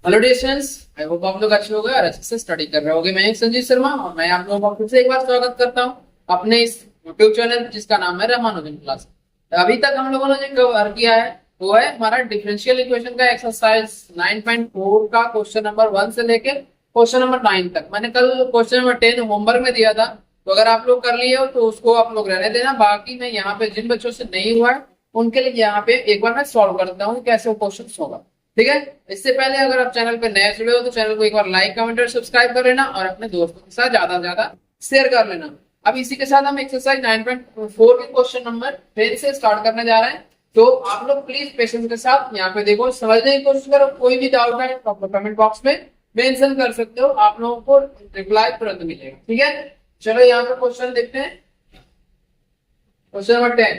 Hello dear students, I hope आप लोग अच्छे हो गए और अच्छे से स्टडी कर रहे होगे। मैं संजीव शर्मा और मैं आप लोगों का फिर से एक बार स्वागत करता हूं अपने इस यूट्यूब चैनल जिसका नाम है रामानुजन क्लास। अभी तक हम लोगों ने जो कवर किया है वो है हमारा डिफरेंशियल इक्वेशन का एक्सरसाइज 9.4 का क्वेश्चन नंबर 1 से लेके क्वेश्चन नंबर 9 तक। मैंने कल क्वेश्चन नंबर 10 होमवर्क में दिया था, तो अगर आप लोग कर लिए हो तो उसको आप लोग रहने देना। बाकी मैं यहाँ पे जिन बच्चों से नहीं हुआ है उनके लिए यहाँ पे एक बार मैं सॉल्व कर देता हूँ कैसे वो क्वेश्चन होगा। ठीक है, इससे पहले अगर आप चैनल पे नए जुड़े हो तो चैनल को एक बार लाइक कमेंट और सब्सक्राइब कर लेना और अपने दोस्तों के साथ ज्यादा से ज्यादा शेयर कर लेना। अब इसी के साथ हम एक्सरसाइज 9.4 के क्वेश्चन नंबर 10 से स्टार्ट करने जा रहे हैं। तो आप लोग प्लीज पेशेंस के साथ यहाँ पे देखो, समझने की कोशिश करो। कोई भी डाउट है तो आप कमेंट बॉक्स में मेंशन कर सकते हो, आप लोगों को रिप्लाई तुरंत मिलेगा। ठीक है, चलो यहाँ पे क्वेश्चन देखते हैं। क्वेश्चन नंबर 10,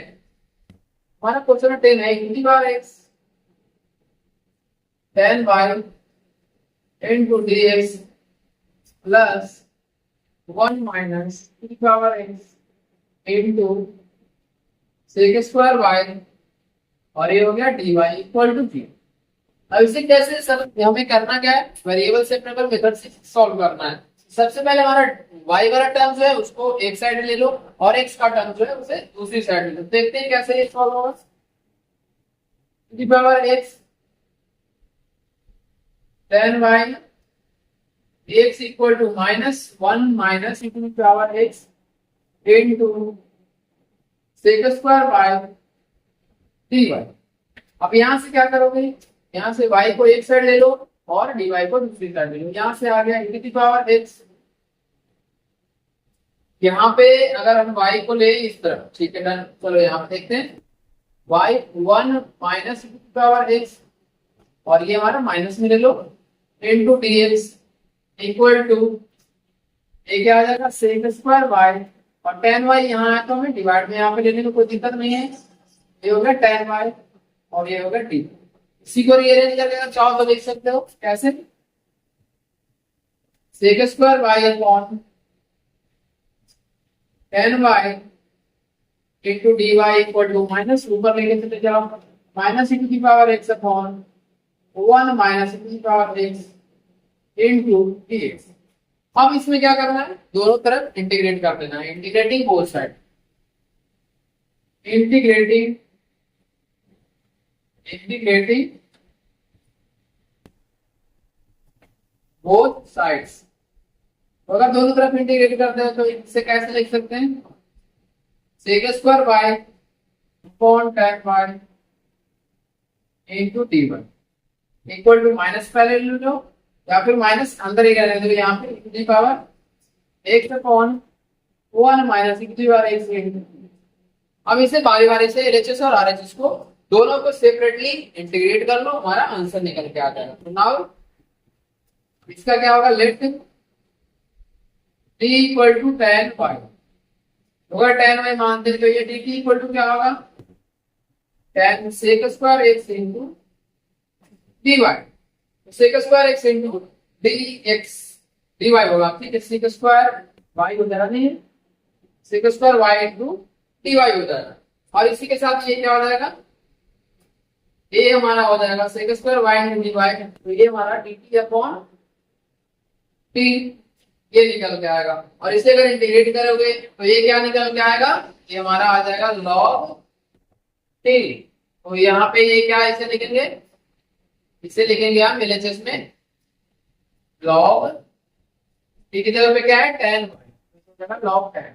हमारा क्वेश्चन नंबर 10 है x 10y into dx plus 1 minus e power x into sec square y और ये हो गया dy इक्वल टू 0। अब इसे कैसे सर हमें करना क्या है, वेरिएबल सेपरेबल मेथड से सॉल्व करना है। सबसे पहले हमारा y वाला टर्म जो है उसको एक साइड ले लो और x का टर्म जो है उसे दूसरी साइड ले लो। देखते हैं कैसे ये सॉल्व होगा। e power x 10y x equal to -1 minus e to the power x into sec square y dy। अब यहां से क्या करोगे, यहां से y को एक साइड ले लो और dy को दूसरी साइड ले लो। यहां से आ गया e to the power x। यहाँ पे अगर हम y को ले इस तरफ, ठीक है डन। चलो यहाँ पे देखते हैं y 1 minus e to the power x और ये हमारा माइनस में ले लो इनटू dx इक्वल टू ये क्या आ जाएगा सेक स्क्वायर y और 10y यहाँ है तो हमें डिवाइड में यहाँ पे लेने में कोई दिक्कत नहीं है। ये हो गया 10y और ये हो गया d। इसी को रीअरेंज करके चाहो तो देख सकते हो कैसे, sec square y upon 10y into dy equal to minus ऊपर लेके चले जाओ minus e to the power x upon 1 minus e to the power x into dx। अब इसमें क्या करना है, दोनों तरफ इंटीग्रेट कर देना है। Integrating both side, integrating both sides. अगर दोनों तरफ इंटीग्रेट करते हैं तो इसे कैसे लिख सकते हैं, sec square y upon 10y into dy equal to minus पहले ले लो या फिर माइनस अंदर ही रहने दो। यहाँ पे e to the power x upon 1 minus e to the power x। अब इसे बारी बारी से LHS और RHS को दोनों को सेपरेटली इंटीग्रेट कर लो, हमारा आंसर निकल के आ जाएगा। तो नाउ इसका क्या होगा, late t equal to 10y होगा। 10y मानते तो ये t इक्वल टू क्या होगा 10 sec square x into dy। Sec square x into dx dy होगा। ठीक है, सेक स्क्वायर y हो जाएगा, नहीं sec square y into dy हो जाएगा। और इसी के साथ ये क्या हो जाएगा, ये हमारा हो जाएगा sec square y into dy। तो ये हमारा dt अपॉन t ये निकल के आएगा। और इसे अगर इंटीग्रेट करोगे तो ये क्या निकल के आएगा, ये हमारा आ जाएगा log t। तो यहाँ पे ये क्या इसे लिखेंगे, इसे लिखेंगे हम LHS में log t की जगह पे क्या है 10y log 10।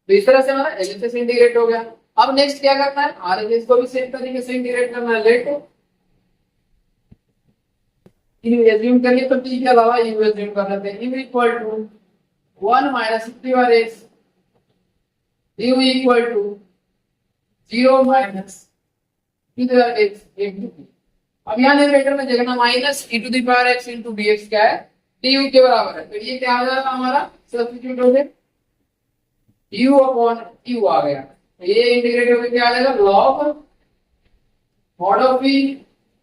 तो इस तरह से हमारा LHS इंटीग्रेट हो गया। अब नेक्स्ट क्या करना है, RHS को भी सेम तरीके से इंटीग्रेट करना है। लेट एज्यूम करिए तो t के अलावा u एज्यूम कर लेते हैं। u equal to 1 minus e to power x u equal to 0 minus e to power x into t। अब यहाँ न्यूमरेटर में देखना minus e to the power x into dx क्या है, du के बराबर है। तो ये क्या आ जाएगा हमारा, सब्स्टिट्यूट हो गया u अपॉन u आ गया। तो ये इंटीग्रेट होकर क्या आ जाएगा log mod of v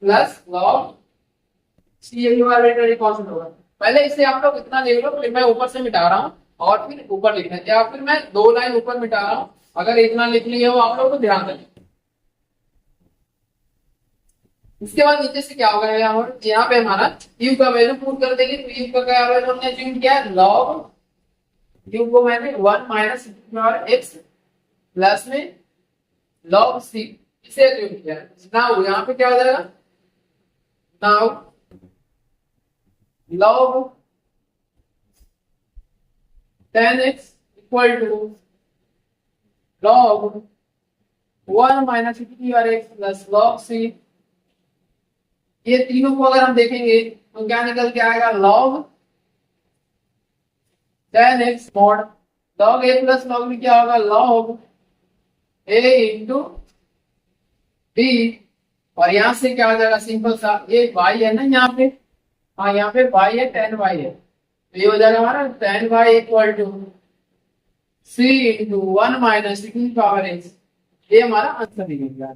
plus log c ये कांस्टेंट होगा। पहले इसे आप लोग इतना लिख लो, फिर मैं ऊपर से मिटा रहा हूँ और फिर ऊपर लिखना है, या फिर मैं 2 लाइन ऊपर मिटा रहा हूँ। अगर इतना लिख लिया हो आप लोग तो ध्यान दें। उसके बाद नीचे से क्या होगा, यहाँ पे हमारा u का वैल्यू पुट कर देंगे। तो u का क्या वैल्यू हमने अज्यूम किया, log u को मैंने 1 माइनस x प्लस में log c इसे अज्यूम किया। नाउ यहाँ पे क्या हो जाएगा, now log 10x equal to log 1 minus x plus log c। ये तीनों को अगर हम देखेंगे तो क्या निकल के आएगा, log 10x mod log a plus log b क्या होगा, log a इंटू b। और यहां से क्या हो जाएगा, सिंपल सा, ये y है ना यहाँ पे, हाँ यहाँ पे y है, 10y है, तो ये हो जाएगा हमारा 10y equal to c into 1 minus x। ये हमारा आंसर निकल गया।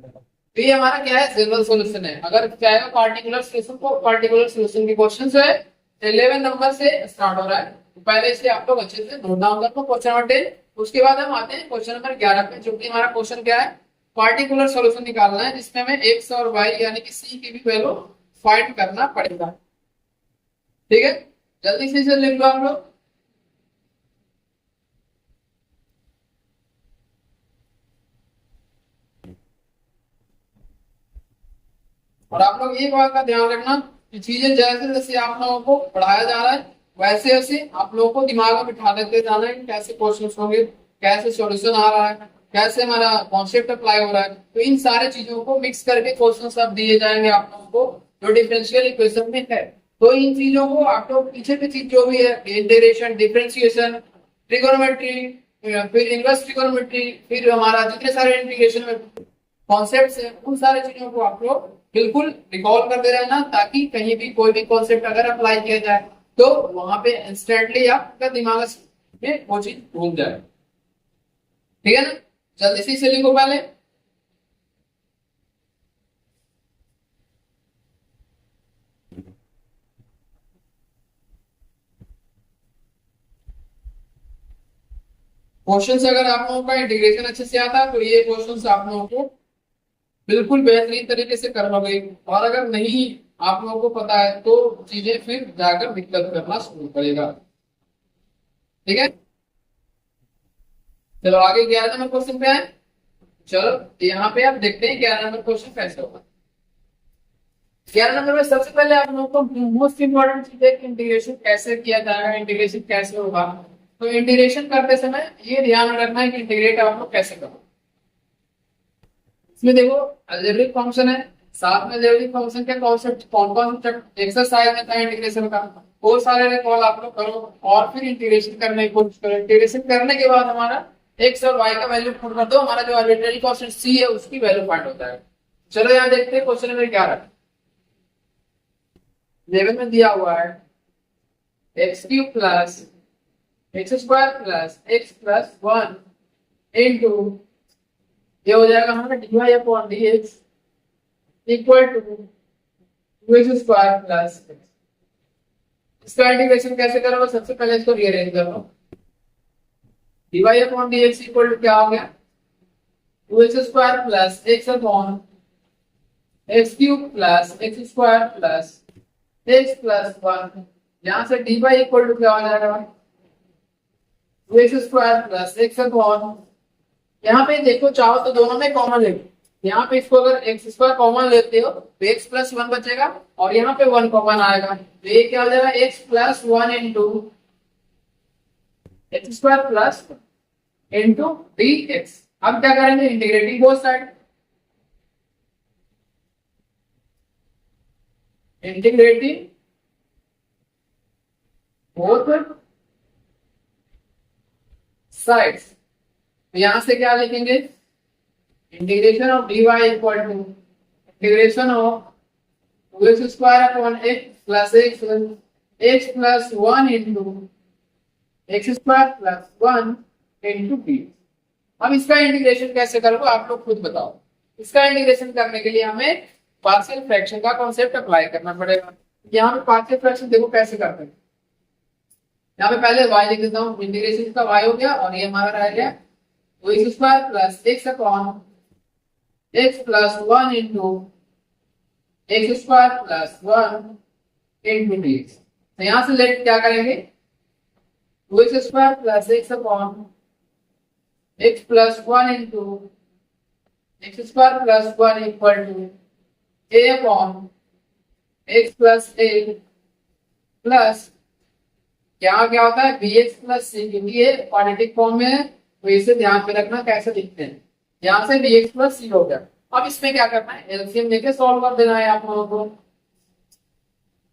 तो ये हमारा क्या है, जनरल सॉल्यूशन है। अगर चाहेगा पार्टिकुलर सॉल्यूशन को, पार्टिकुलर सॉल्यूशन के क्वेश्चन है 11 नंबर से स्टार्ट हो रहा है, तो पहले से आप लोग अच्छे से नोट डाउन कर लो क्वेश्चन नंबर 10। उसके बाद हम आते हैं क्वेश्चन नंबर 11 पे, जो कि हमारा क्वेश्चन क्या है, पार्टिकुलर सॉल्यूशन निकालना है, जिसमें हमें x और y यानी कि c की भी वैल्यू फाइंड करना पड़ेगा। ठीक है, जल्दी से लिख लो आप लोग। और आप लोग एक बात का ध्यान रखना कि चीजें जैसे जैसे आप लोगों को पढ़ाया जा रहा है वैसे वैसे आप लोगों को दिमाग में बिठा देते जाना है कि कैसे क्वेश्चन होंगे, कैसे सॉल्यूशन आ रहा है, कैसे हमारा कॉन्सेप्ट अप्लाई हो रहा है। तो इन सारे चीजों को मिक्स करके क्वेश्चन सब दिए जाएंगे आप लोगों को जो डिफरेंशियल इक्वेशन में है। तो इन चीजों को आप लोग पीछे की चीज जो भी है, इंटीग्रेशन, डिफरेंशिएशन, ट्रिगोनोमेट्री, फिर इनवर्स ट्रिगोनोमेट्री, फिर हमारा जितने सारे इंटीग्रेशन में कॉन्सेप्ट्स है, उन सारे चीजों को आप लोग बिल्कुल रिकॉल करते रहना, ताकि कहीं भी कोई भी कॉन्सेप्ट अगर अप्लाई किया जाए तो वहां पे इंस्टेंटली आपका दिमाग में वो चीज भूल जाए। ठीक है ना, जल्दी से इसे लिखो पहले। क्वेश्चन अगर आप लोगों का इंटीग्रेशन अच्छे से आता है तो ये क्वेश्चन आप लोगों को बिल्कुल बेहतरीन तरीके से कर लोगे। और अगर नहीं आप लोगों को पता है तो चीजें फिर जाकर दिक्कत करना शुरू करेगा। ठीक है, चलो आगे 11 नंबर क्वेश्चन पे आए। चलो यहाँ पे आप देखते हैं 11 नंबर क्वेश्चन कैसे होगा। 11 नंबर में सबसे पहले आप लोगों को मोस्ट इंपॉर्टेंट चीज है कि इंटीग्रेशन कैसे किया जाएगा, इंटीग्रेशन कैसे होगा। तो इंटीग्रेशन करते समय ये ध्यान रखना है कि इंटीग्रेट आप लोग कैसे करो। इसमें देखो अलजेब्रिक फंक्शन है, साथ में अलजेब्रिक फंक्शन के कॉन्सेप्ट कौन कौन से एक्सरसाइज में था इंटीग्रेशन का, वो सारे रिकॉल आप लोग करो और फिर इंटीग्रेशन करने की कोशिश करो। इंटीग्रेशन करने के बाद हमारा एक्स और वाई का वैल्यू पुट कर दो, हमारा जो आर्बिट्रेरी कांस्टेंट सी है उसकी वैल्यू फाइंड होता है। चलो यहाँ देखते हैं क्वेश्चन नंबर 11 11 में दिया हुआ है x cube plus x square plus x plus 1 into ये हो जाएगा हमारा dy upon dx equal to 2x square plus x। इसका इंटीग्रेशन कैसे करोगे, सबसे पहले इसको रीअरेंज कर लो। dy upon dx equal to क्या हो गया, 2x square plus x upon x cube plus x square plus x plus 1। यहां से dy इक्वल टू क्या हो जाएगा, 2x square plus x upon, यहाँ पे देखो चाहो तो दोनों में कॉमन ले, यहाँ पे इसको अगर एक्स स्क्वायर कॉमन लेते हो तो एक्स प्लस 1 बचेगा और यहाँ पे 1 कॉमन आएगा, तो ये क्या हो जाएगा x plus 1 into x square plus into d x. अब क्या करेंगे, integrating both side, integrating both sides. यहां से क्या लिखेंगे, integration of dy equal to integration of 2x square upon x plus x plus 1 into x square plus 1 into d। अब इसका integration कैसे करोगे आप लोग खुद बताओ। इसका इंटीग्रेशन करने के लिए हमें पार्शियल फ्रैक्शन का कॉन्सेप्ट अप्लाई करना पड़ेगा। यहाँ पे पार्शियल फ्रैक्शन देखो कैसे करते हैं, यहाँ पे पहले y लिख देता हूँ, इंटीग्रेशन का y हो गया और ये हमारा रह गया तो x square plus x upon x plus 1 into x square plus 1 into dx। तो यहां से लेट क्या करेंगे, 2x square plus x upon x plus 1 into x square plus 1 equal to a upon x plus a plus यहाँ क्या होता है bx plus c, क्योंकि ये क्वाड्रेटिक फॉर्म में है तो इसे ध्यान में रखना कैसे लिखते हैं। यहाँ से bx प्लस c हो गया। अब इसमें क्या करना है, एलसीएम लेके सॉल्व कर देना है आप लोगों को।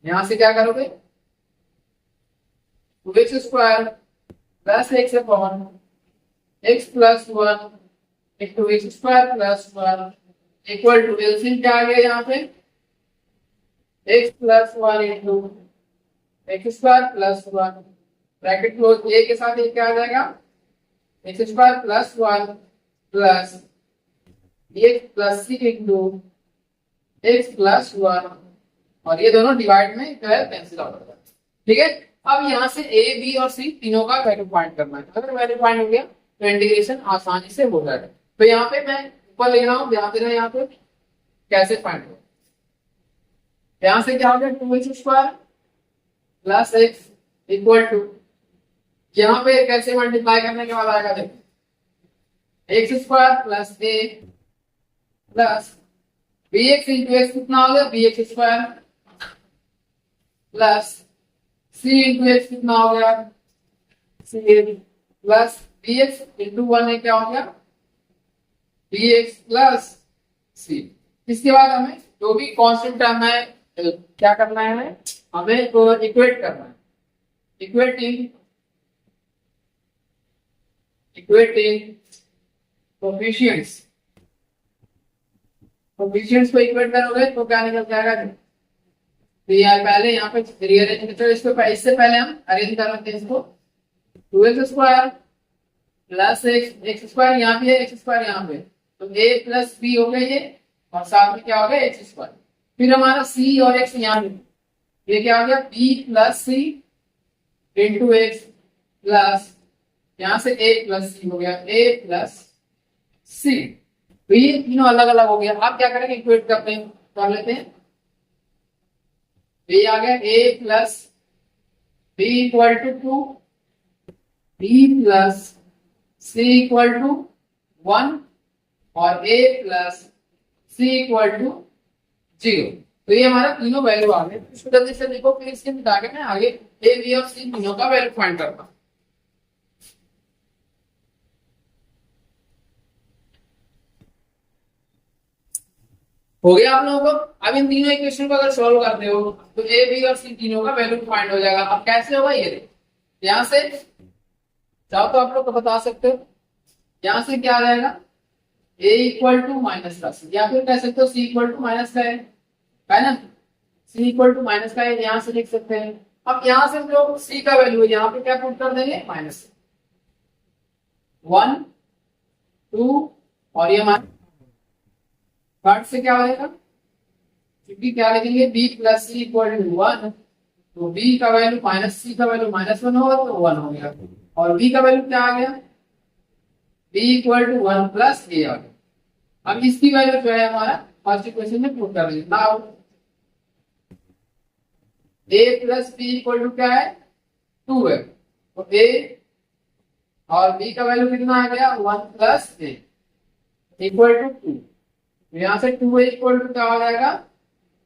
यहाँ से क्या करोगे, 2x square plus x upon x plus 1 into x square plus 1 equal to LCM क्या आ गया यहाँ पे, x plus 1 into x square plus 1 bracket close, a के साथ ये क्या आ जाएगा, x square plus 1 plus x plus c into x plus 1 और ये दोनों डिवाइड में जो है कैंसिल आउट हो जाएगा। ठीक है, अब यहाँ से ए बी और सी तीनों का वैल्यू फाइंड करना है। अगर वैल्यू फाइंड हो गया तो इंटीग्रेशन आसानी से हो जाएगा। तो यहाँ पे मैं ऊपर ले रहा हूँ, ध्यान देना यहाँ पे कैसे फाइंड हो। यहाँ से क्या हो गया, 2x square plus x equal to, यहाँ पे कैसे मल्टीप्लाई करने के बाद आएगा देखो, x square plus a plus b x into x कितना हो गया, b x square plus c into x कितना हो गया, c plus b x into 1 है क्या हो गया, बी एक्स प्लस सी। इसके बाद हमें जो भी कांस्टेंट टर्म है क्या करना है, हमें तो इक्वेट करना है। इक्वेटिंग कोफिशिएंट्स को इक्वेट करोगे तो क्या निकल जाएगा, तो यार पहले यहाँ पे रीअरेंज करते हैं इसको, इससे पहले हम अरेंज कर लेते हैं इसको। 2x square plus x square यहाँ भी है, एक्स स्क्वायर यहाँ पे, तो a प्लस बी हो गया ये, और साथ में क्या हो गया एक्स स्क्वायर। फिर हमारा c और x यहाँ पे, ये क्या हो गया b plus c into x plus यहाँ से a प्लस सी हो गया, a प्लस सी। तो ये तीनों अलग अलग हो गया। आप क्या करेंगे, इक्वेट करते हैं, कर लेते हैं। ये आ गया a plus B equal to 2, b plus C equal to 1 और a plus C equal to 0। तो ये हमारा तीनों वैल्यू आ गए। इसको जल्दी से लिखो, फिर इसके मिटा के मैं आगे ए बी और सी तीनों का वैल्यू फाइंड करता हूं। हो गया आप लोगों को। अब इन तीनों इक्वेशन को अगर सॉल्व करते हो तो ए बी और सी तीनों का वैल्यू फाइंड हो जाएगा। अब कैसे होगा ये देखो, यहां से चाहो तो आप लोग को बता सकते हो, यहां से क्या आ जाएगा a इक्वल टू माइनस का सी, या फिर कह सकते हो c इक्वल टू माइनस का है ना, c इक्वल टू माइनस का है, यहां से लिख सकते हैं। अब यहां से जो c का वैल्यू है यहाँ पे क्या पुट कर देंगे, माइनस 1 2 और ये हमारा कट से क्या होगा, क्योंकि क्या लिखेंगे b plus C equal to 1, तो b का वैल्यू माइनस सी का वैल्यू माइनस 1 होगा तो 1 हो गया, और b का वैल्यू क्या आ गया, b इक्वल टू 1 प्लस ए आ गया। अब इसकी वैल्यू जो है हमारा फर्स्ट इक्वेशन में पुट कर देंगे। Now a plus B equal to क्या है 2 है, तो a और b का वैल्यू कितना आ गया 1 प्लस ए इक्वल टू 2। यहां से 2 इक्वल टू क्या हो जाएगा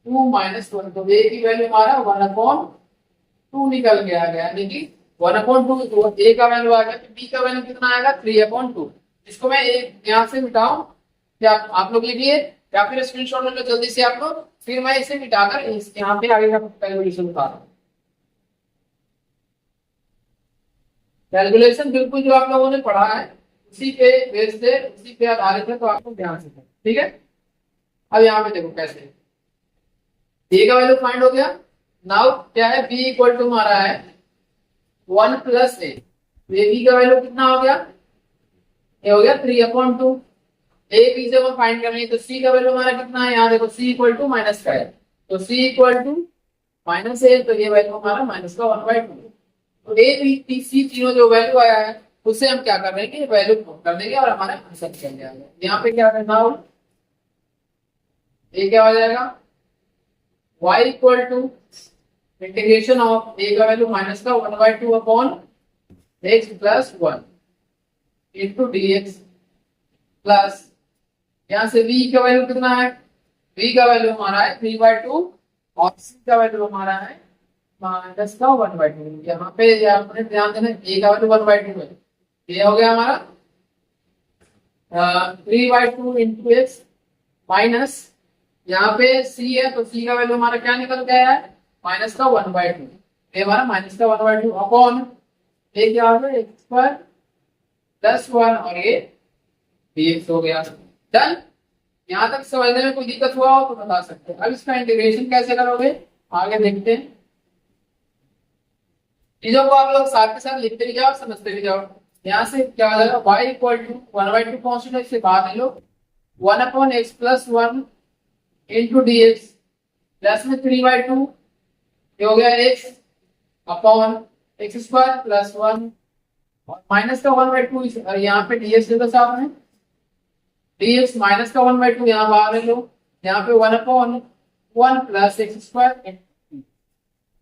2 माइनस 1, तो a की वैल्यू हमारा 1/2 निकल के आ गया, यानी कि 1/2, तो a का वैल्यू आ गया, b का वैल्यू कितना आएगा 3/2। इसको मैं यहाँ से मिटाऊं या आप लोग लिखिए या फिर स्क्रीनशॉट ले लो जल्दी से आप लोग, फिर मैं इसे मिटाकर यहाँ पे आगे का कैलकुलेशन बता रहा हूँ। कैलकुलेशन बिल्कुल जो आप लोगों ने पढ़ा है उसी पे बेस से उसी पे आधारित है, तो आपको ध्यान से ठीक है। अब यहाँ पे देखो कैसे a का वैल्यू फाइंड हो गया। नाउ क्या है b इक्वल टू हमारा है 1 प्लस ए, b का वैल्यू कितना हो गया, ये हो गया 3/2। a b से हम फाइंड करनी है, तो c का वैल्यू हमारा कितना है, यहाँ देखो c इक्वल टू माइनस का है, तो c इक्वल टू माइनस ए, तो ये वैल्यू हमारा माइनस का 1/2। तो a b c तीनों जो वैल्यू आया है उससे हम क्या कर देंगे, वैल्यू पुट कर देंगे और हमारा आंसर निकल जाएगा। यहाँ पे क्या करना हो, a क्या हो जाएगा y equal to integration of a का वैल्यू माइनस का 1/2 upon x plus 1 into dx plus यहाँ से v का वैल्यू कितना है, v का वैल्यू हमारा है 3/2 और c का वैल्यू हमारा है माइनस का 1/2। यहाँ पे आपने ध्यान देना a का वैल्यू 1/2 है, ये हो गया हमारा 3/2 इंटू एक्स माइनस यहाँ पे c है तो c का वैल्यू हमारा क्या निकल गया है माइनस का 1/2, ये हमारा माइनस का 1/2 अपॉन ये क्या होगा एक्स स्क्वायर प्लस 1 और ये dx हो गया। डन। यहाँ तक समझने में कोई दिक्कत हुआ हो तो बता सकते हैं। अब इसका इंटीग्रेशन कैसे करोगे आगे देखते हैं। चीजों को आप लोग साथ के साथ लिखते भी जाओ समझते भी जाओ। यहाँ से क्या हो जाएगा y इक्वल टू 1/2 कॉन्स्टेंट से बाहर ले लो 1 upon x plus 1 into d x plus में 3/2 ये हो गया x upon x square plus 1 और माइनस का 1/2 और यहाँ पे dx देखो सामने dx माइनस का 1/2 यहाँ बाहर ले लो, यहाँ पे 1 अपॉन 1 प्लस एक्स स्क्वायर।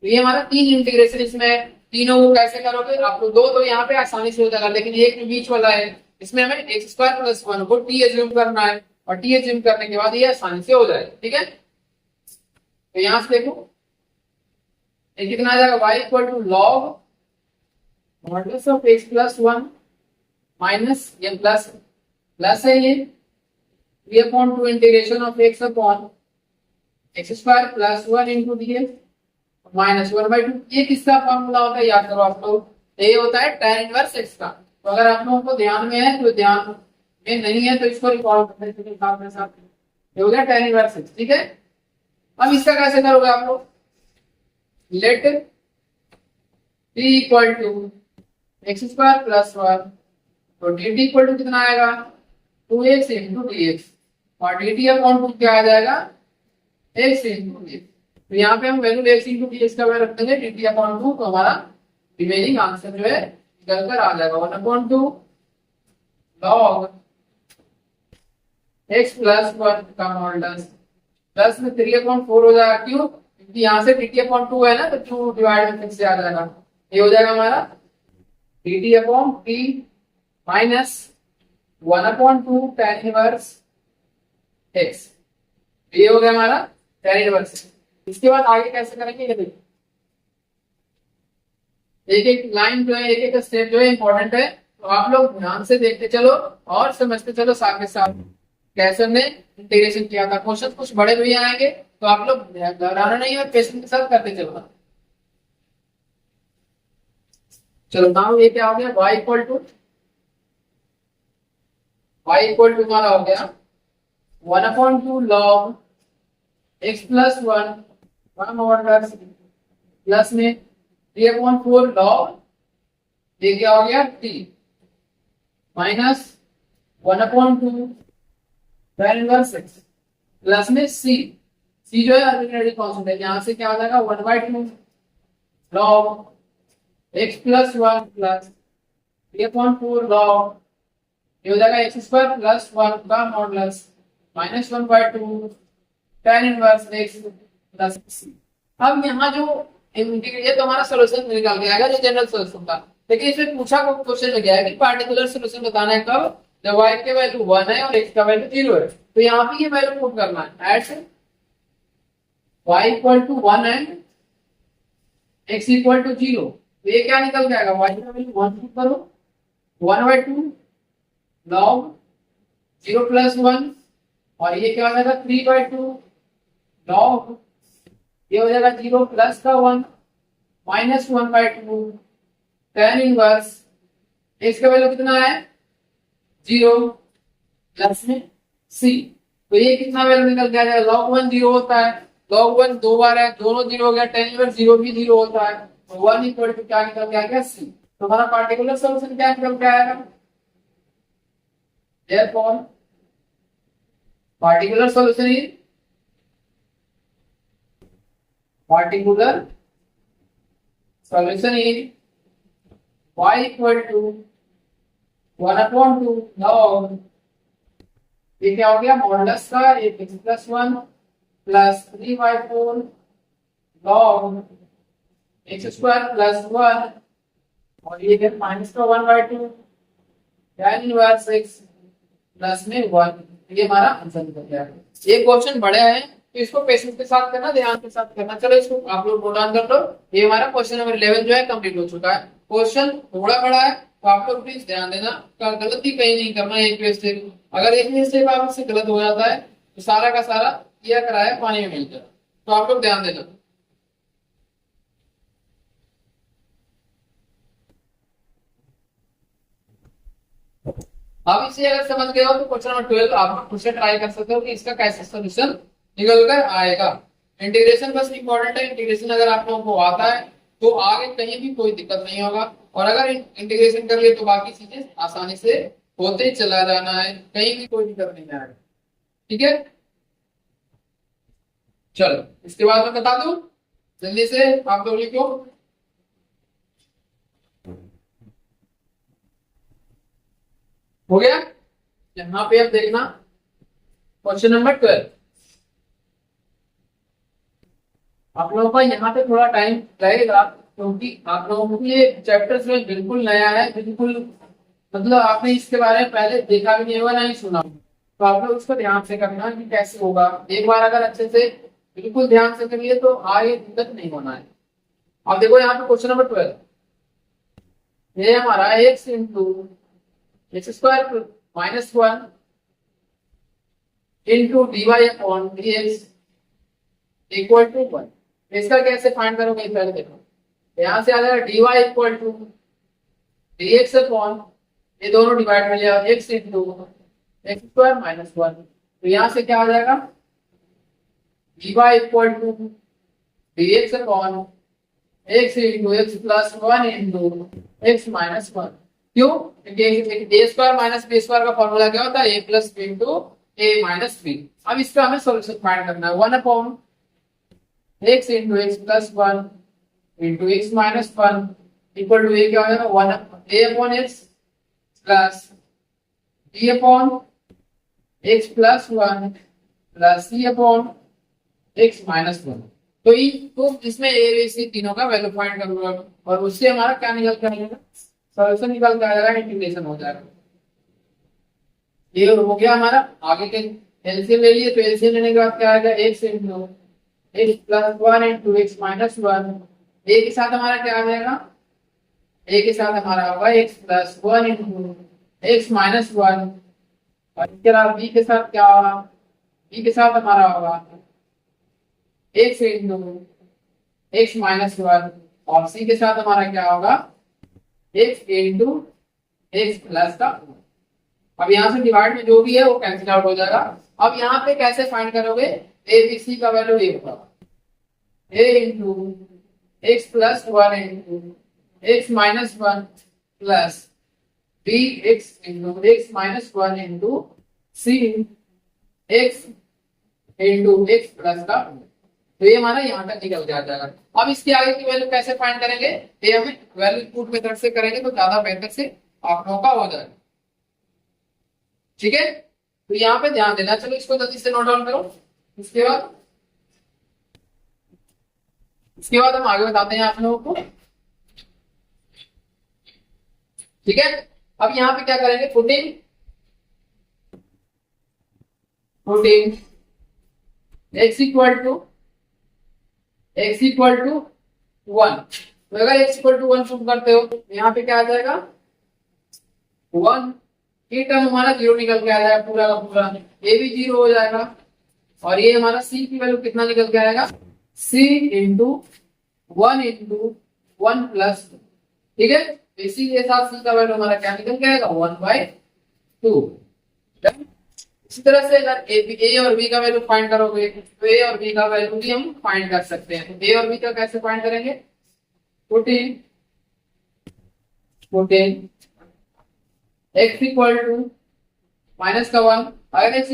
ये हमारा तीन इंटीग्रेशन, इसमें तीनों को कैसे करोगे आप लोग, दो तो यहाँ पे आसानी से हो जाएगा लेकिन एक बीच वाला है इसमें हमें एक्स स्क्वायर प्लस 1 को t एज्यूम करना है और t एज्यूम करने के बाद ये आसानी से हो जाएगा। ठीक है, तो यहाँ से देखो ये कितना आ जाएगा y equal to log modulus of x plus 1 minus ये प्लस है ये 3/2 integration of x upon x square plus 1 into dx minus 1/2। ये किसका फॉर्मूला होता है याद करो आप लोग, ये होता है tan इनवर्स x का। तो अगर आप लोगों को ध्यान में है तो ध्यान में नहीं है तो इसको रिकॉर्ड कर लेते हैं साथ। ये हो गया tan इनवर्स x। ठीक है, अब इसका कैसे करोगे आप लोग, let t equal to x square plus 1 तो dt इक्वल टू कितना आएगा 2x इंटू dx और dt अपॉन 2 क्या आ जाएगा x इंटू dx। तो यहाँ पे हम वैल्यू x इंटू dx का वैल्यू रख देंगे dt अपॉन 2 तो हमारा रिमेनिंग आंसर जो है निकल कर आ जाएगा 1/2 log x प्लस 1 का मॉडुलस प्लस में 3/4 हो जाएगा। क्यों, क्योंकि यहाँ से dt अपॉन 2 है ना तो 2 डिवाइड में 6 से आ जाएगा। ये हो जाएगा हमारा dt upon t minus 1/2 tan inverse x। ये हो गया हमारा tan इनवर्स। इसके बाद आगे कैसे करेंगे ये देखिए, एक एक लाइन जो है एक एक स्टेप जो है इंपॉर्टेंट है तो आप लोग ध्यान से देखते चलो और समझते चलो साथ के साथ। कैसे हमने इंटीग्रेशन किया था, क्वेश्चन कुछ बड़े भी आएंगे तो आप लोग घबराना नहीं और पेशेंस के साथ करते चलो। चलो नाउ ये क्या हो गया y इक्वल टू हमारा हो गया 1/2 log x प्लस 1 प्लस में 3/4 log ये क्या हो गया t minus 1/2 tan inverse x plus में c जो है आर्बिट्रेरी कांस्टेंट है, यहाँ से क्या हो जाएगा 1/2 log x plus 1 plus 3/4 log ये हो जाएगा एक्स स्क्वायर प्लस 1 का modulus minus 1/2 tan inverse x plus c। अब यहाँ जो इंटीग्रेशन तो हमारा सॉल्यूशन निकल के आएगा जो जनरल सॉल्यूशन था, लेकिन इसमें पूछा को क्वेश्चन में गया है कि पार्टिकुलर सॉल्यूशन बताना है कब, जब y के वैल्यू 1 है और x का वैल्यू 0 है। तो यहाँ पे ये वैल्यू पुट करना है at y equal to 1 and x equal to 0। तो ये क्या निकल जाएगा y का वैल्यू 1 पुट करो 1/2 log 0 प्लस 1 और ये क्या हो जाएगा 3/2 log ये हो जाएगा 0 प्लस का 1 माइनस 1/2 tan इनवर्स x का वैल्यू कितना है 0 प्लस में c। तो ये कितना वैल्यू निकल के आ जाएगा log 1 0 होता है, log 1 दो बार है दोनों 0 हो गया, tan इनवर्स 0 भी 0 होता है तो 1 इक्वल टू क्या निकल के आ गया c। तो हमारा पार्टिकुलर सॉल्यूशन क्या निकल के आएगा, therefore particular solution is y equal to 1/2 log ये क्या हो गया मॉडुलस का x plus 1 plus 3/4 log x square plus 1 और ये है माइनस का 1/2 tan इनवर्स x प्लस में 1। ये हमारा आंसर निकल गया। ये क्वेश्चन बड़े हैं तो इसको पेशेंस के साथ करना, ध्यान के साथ करना। चलो इसको आप लोग नोट डाउन कर लो। ये हमारा क्वेश्चन नंबर 11 जो है कंप्लीट हो चुका है। क्वेश्चन थोड़ा बड़ा है तो आप लोग प्लीज ध्यान देना, गलती कहीं नहीं करना। एक मिस्टेक अगर एक मिस्टेक आपसे गलत हो जाता है तो सारा का सारा किया कराया पानी में मिल जाता है। तो आप लोग ध्यान देना। अब इसे अगर समझ गए हो तो क्वेश्चन नंबर 12 आप खुद से ट्राई कर सकते हो कि इसका कैसे सोल्यूशन निकल कर आएगा। इंटीग्रेशन बस इंपॉर्टेंट है। इंटीग्रेशन अगर आप लोगों को आता है तो आगे कहीं भी कोई दिक्कत नहीं होगा, और अगर इंटीग्रेशन कर लिए तो बाकी चीजें आसानी से होते चला जाना है, कहीं भी कोई दिक्कत नहीं आएगा। ठीक है, चलो इसके बाद मैं बता दूं, जल्दी से आप लोग लिखो। हो गया। यहां पे अब देखना क्वेश्चन नंबर 12। आप लोगों का यहाँ पे थोड़ा टाइम लगेगा क्योंकि आप लोगों को ये चैप्टर में बिल्कुल नया है, बिल्कुल मतलब आपने इसके बारे में पहले देखा भी नहीं होगा, ना ही सुना। तो आप लोग उसको ध्यान से करना कि कैसे होगा। एक बार अगर अच्छे से बिल्कुल ध्यान से कर लिए तो आगे दिक्कत नहीं होना है। अब देखो यहाँ पे क्वेश्चन नंबर 12, ये हमारा x into x square minus 1 into d y upon d x equal to 1। इसका कैसे फाइंड करोगे पहले देखो। यहां से आ जाएगा d y equal to d x upon, ये दोनों डिवाइड में जाएगा x into x square minus 1। तो यहां से क्या आ जाएगा d y equal to d x upon x into x plus 1 into x minus 1। क्यों? क्योंकि A square minus B square का फॉर्मूला क्या होता है, A plus B into A minus B. अब इसका हमें सोल्यूशन फाइंड करना है। 1 upon x into x plus 1 into x minus 1 equal to a क्या हो जाएगा 1 a upon x plus B upon x plus 1 plus C upon x minus 1। तो इसमें ए बी सी तीनों का वैल्यू फाइंड करूंगा और उससे हमारा क्या निकल के आएगा, सोल्यूशन निकल के आ जाएगा, इंटीग्रेशन हो जाएगा। ये हो गया हमारा। आगे के एलसीएम ले लिए तो एलसीएम लेने के बाद क्या आएगा x into x plus 1 into x minus 1। ए के साथ हमारा क्या आ जाएगा, ए के साथ हमारा होगा x plus 1 into x minus 1। और इसके अलावा बी के साथ क्या होगा, बी के साथ हमारा होगा एक्स इंटू एक्स माइनस 1 और सी के साथ हमारा क्या होगा एक्स इंटू एक्स प्लस का। अब यहाँ से डिवाइड में जो भी है वो कैंसिल आउट हो जाएगा। अब यहाँ पे कैसे फाइंड करोगे, ए बी सी का वैल्यू ये होगा a into x plus 1 into x minus 1 plus b x into x minus 1 into c x into x plus का। तो ये हमारा यहाँ तक निकल के आ जाएगा। अब इसके आगे की वैल्यू कैसे फाइंड करेंगे, ये हमें वैल्यू पुट मेथड से करेंगे तो ज्यादा बेहतर से आप लोगों का हो जाएगा। ठीक है, तो यहाँ पे ध्यान देना। चलो इसको जल्दी से नोट डाउन करो। इसके बाद हम आगे बताते हैं आप लोगों को। ठीक है, अब यहाँ पे क्या करेंगे, पुटिंग x इक्वल टू 1। तो अगर x इक्वल टू 1 पुट करते हो तो यहाँ पे क्या आ जाएगा 1, ये टर्म हमारा 0 निकल के आ जाएगा पूरा का पूरा, ये भी 0 हो जाएगा। और ये हमारा c की वैल्यू कितना निकल के आएगा, c इंटू 1 इंटू 1 प्लस। ठीक है, इसी के साथ c का वैल्यू हमारा क्या निकल के आएगा 1/2। इसी तरह से अगर ए और बी का वैल्यू फाइंड करोगे तो ए और बी का वैल्यू भी हम फाइंड कर सकते हैं। तो ए और बी का कैसे फाइंड करेंगे, putting x equal to minus का 1। अगर x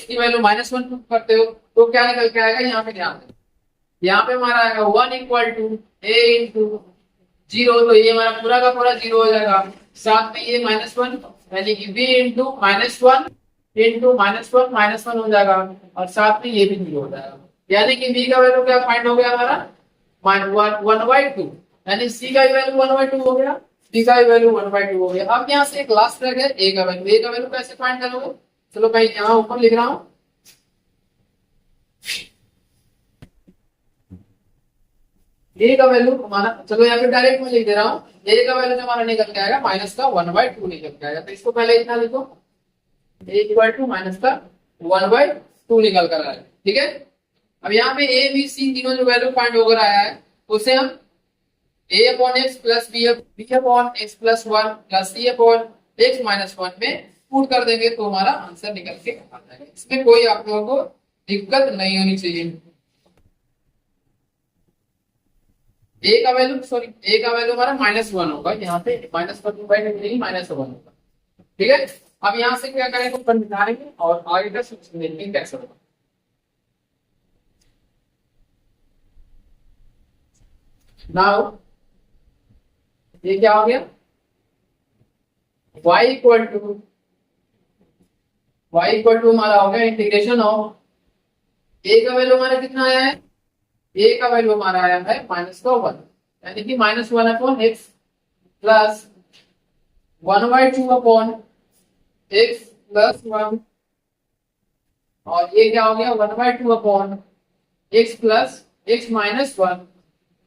की वैल्यू -1 पुट करते हो तो क्या निकल के आएगा, यहाँ पे ध्यान दें, यहाँ पे हमारा आएगा 1 इक्वल टू a इंटू 0। तो ये हमारा पूरा का पूरा 0 हो जाएगा। साथ में ये -1 यानी कि b इंटू -1 इंटू -1 हो जाएगा और साथ में ये भी 0 हो जाएगा। यानी कि b का वैल्यू क्या फाइंड हो गया हमारा 1/2, यानी सी का वैल्यू 1/2 हो गया, डी का वैल्यू 1/2 हो गया। अब यहाँ से एक लास्ट रह गया ए का वैल्यू। ए का वैल्यू कैसे फाइंड करोगे? चलो मैं यहाँ ऊपर लिख रहा हूँ, ए का वैल्यू हमारा, चलो यहाँ पे डायरेक्ट मैं लिख दे रहा हूँ, ए का वैल्यू जो हमारा निकल के आएगा माइनस का 1/2 निकल के आएगा। तो इसको पहले इतना लिखो, ए इक्वल टू माइनस का 1/2 निकल कर आएगा। ठीक है, अब यहाँ पे ए बी सी तीनों जो वैल्यू फाइंड होकर आया है उसे हम a upon x plus B upon x plus 1 plus C upon x minus 1 में पुट कर देंगे तो हमारा आंसर निकल के आ जाएगा। इसमें कोई आप लोगों को दिक्कत नहीं होनी चाहिए। ए का वैल्यू हमारा -1 होगा, यहाँ पे -1/2 नहीं -1 होगा। ठीक है, अब यहाँ से क्या करेंगे, ऊपर निकालेंगे और आगे का सोल्यूशन देखेंगे कैसे होगा। नाउ ये क्या हो गया, y इक्वल टू हमारा हो गया इंटीग्रेशन ऑफ, a का वैल्यू हमारा कितना आया है, a का वैल्यू हमारा आया है -1, यानी कि -1 upon x plus 1/2 upon x plus 1, और ये क्या हो गया 1/2 upon x plus x minus 1,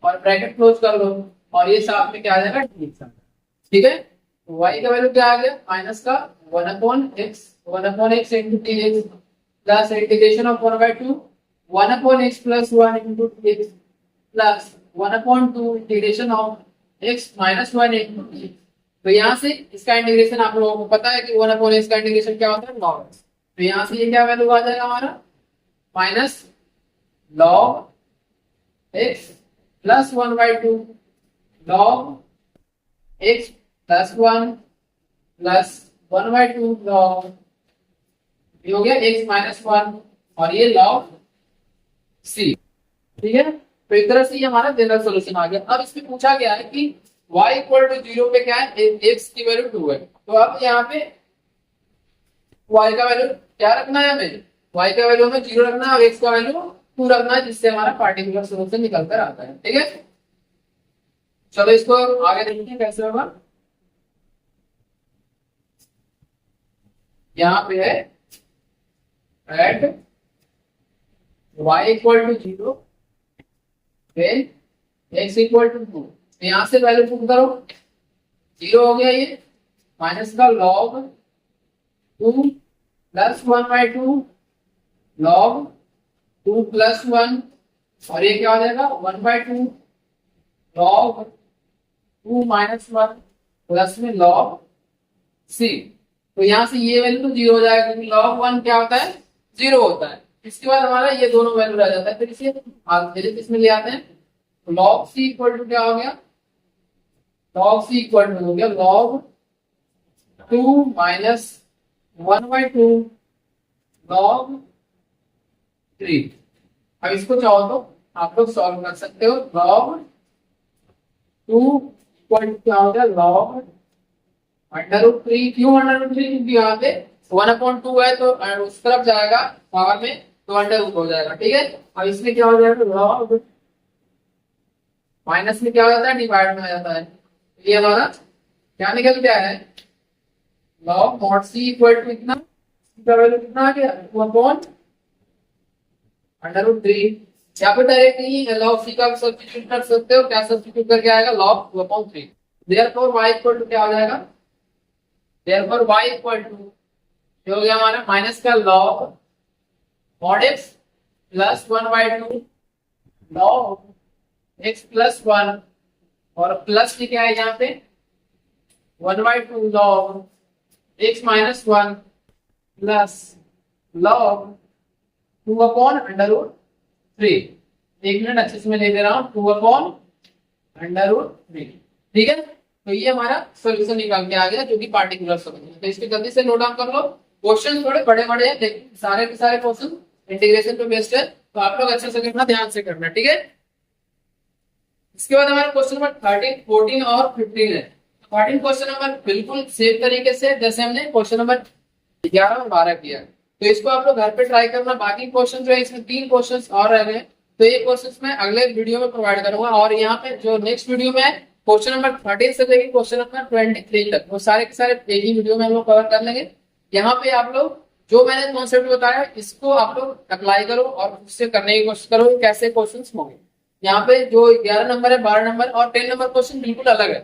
और ब्रैकेट क्लोज कर लो, और ये साथ में क्या आ जाएगा, ठीक है। y का वैल्यू क्या आ गया, माइनस का 1 upon x into T x plus integration of 1/2 1 upon x plus 1 into T x plus 1/2 integration of x minus 1 into T. तो यहाँ से इसका इंटीग्रेशन आप लोगों को पता है कि 1 अपॉन एक्स का इंटीग्रेशन क्या होता है, log x। तो यहाँ से ये क्या वैल्यू आ जाएगा हमारा, minus log x plus 1/2 log x plus 1 plus 1/2 log, ये हो गया x माइनस 1, और ये log c। ठीक है, तो एक तरह से ये हमारा जनरल सॉल्यूशन आ गया। अब इसमें पूछा गया है कि y इक्वल टू 0 पे क्या है, x की वैल्यू 2 है। तो अब यहाँ पे y का वैल्यू क्या रखना है, हमें y का वैल्यू हमें 0 रखना है और x का वैल्यू 2 रखना है, जिससे हमारा पार्टिकुलर सॉल्यूशन निकल कर आता है। ठीक है, चलो इसको आगे देखते हैं कैसे होगा। यहाँ पे है at y equal to 0 x equal to 2, यहाँ से वैल्यू पुट करो, 0 हो गया ये, माइनस का log 2 प्लस 1/2 log 2 प्लस 1, और ये क्या हो जाएगा 1/2 log 2 माइनस 1 प्लस में log c। तो यहाँ से ये वैल्यू तो 0 हो जाएगा, क्योंकि log 1 क्या होता है, 0 होता है। इसके बाद हमारा ये दोनों वैल्यू रह जाता है, फिर इसे इसमें ले आते हैं। तो log c इक्वल टू क्या हो गया, log c इक्वल टू हो गया log 2 माइनस 1/2 log 3। अब इसको चाहो तो आप लोग सॉल्व कर सकते हो। log 2 इक्वल टू क्या हो गया, log √3। क्यों √3, क्योंकि यहाँ पे 1/2 है तो उस तरफ जाएगा पावर में, तो √ हो जाएगा। ठीक है, अब इसमें क्या हो जाएगा, log माइनस में क्या हो जाता है, डिवाइड में आ जाता है। ये हमारा क्या निकल गया है, log mod c equal to इतना, इसका वैल्यू कितना आ गया 2/√3। यहाँ पे डायरेक्ट नहीं log c का सब्स्टिट्यूट कर सकते हो, क्या सब्स्टिट्यूट करके आएगा log 2/3। Therefore y equal to क्या हो जाएगा, देयरफॉर y इक्वल टू हो गया हमारा माइनस का log mod x plus 1/2 log x plus 1, और प्लस लिखा है यहाँ पे 1/2 log x minus 1 plus log 2/√3। एक मिनट अच्छे से मैं ले दे रहा हूँ, 2/√3। ठीक है, तो ये हमारा सॉल्यूशन निकाल के आ गया, जो कि पार्टिकुलर सॉल्यूशन है। तो इसको जल्दी से नोट डाउन कर लो। क्वेश्चन थोड़े बड़े बड़े हैं, लेकिन सारे के सारे क्वेश्चन इंटीग्रेशन पे बेस्ड है, तो आप लोग अच्छे से करना, ध्यान से करना। ठीक है, इसके बाद हमारा क्वेश्चन नंबर 13, 14 और 15 है। 13 क्वेश्चन नंबर बिल्कुल सेम तरीके से जैसे हमने क्वेश्चन नंबर 11 और 12 किया, तो इसको आप लोग घर पे ट्राई करना। बाकी क्वेश्चन जो है, इसमें 3 क्वेश्चन और रह गए, तो ये कोर्सेज मैं अगले वीडियो में प्रोवाइड करूंगा। और यहाँ पे जो नेक्स्ट वीडियो में क्वेश्चन नंबर 13 से लेकर क्वेश्चन नंबर 23 तक वो सारे के सारे एक ही वीडियो में हम लोग कवर कर लेंगे। यहाँ पे आप लोग जो मैंने कॉन्सेप्ट बताया इसको आप लोग अप्लाई करो और उससे करने की कोशिश करो कि कैसे क्वेश्चन होंगे। यहाँ पे जो 11 नंबर है, 12 नंबर और 10 नंबर क्वेश्चन बिल्कुल अलग है।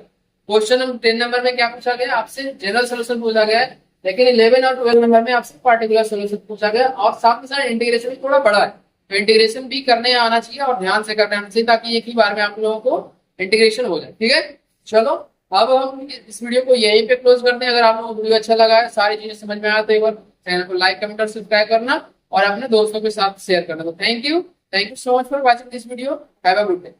क्वेश्चन नंबर 10 नंबर में क्या पूछा गया आपसे, जनरल सोल्यूशन पूछा गया है, लेकिन 11 और 12 नंबर में आपसे पार्टिकुलर सोल्यूशन पूछा गया और साथ में साथ इंटीग्रेशन भी थोड़ा बड़ा है, तो इंटीग्रेशन भी करने आना चाहिए और ध्यान से करने आना चाहिए ताकि एक ही बार में आप लोगों को इंटीग्रेशन हो जाए। ठीक है, चलो अब हम इस वीडियो को यहीं पे क्लोज करते हैं। अगर आप लोगों को वीडियो अच्छा लगा है, सारी चीजें समझ में आया तो एक बार चैनल को लाइक, कमेंट और सब्सक्राइब करना और अपने दोस्तों के साथ शेयर करना। तो thank you so much for watching this video. Have a good day.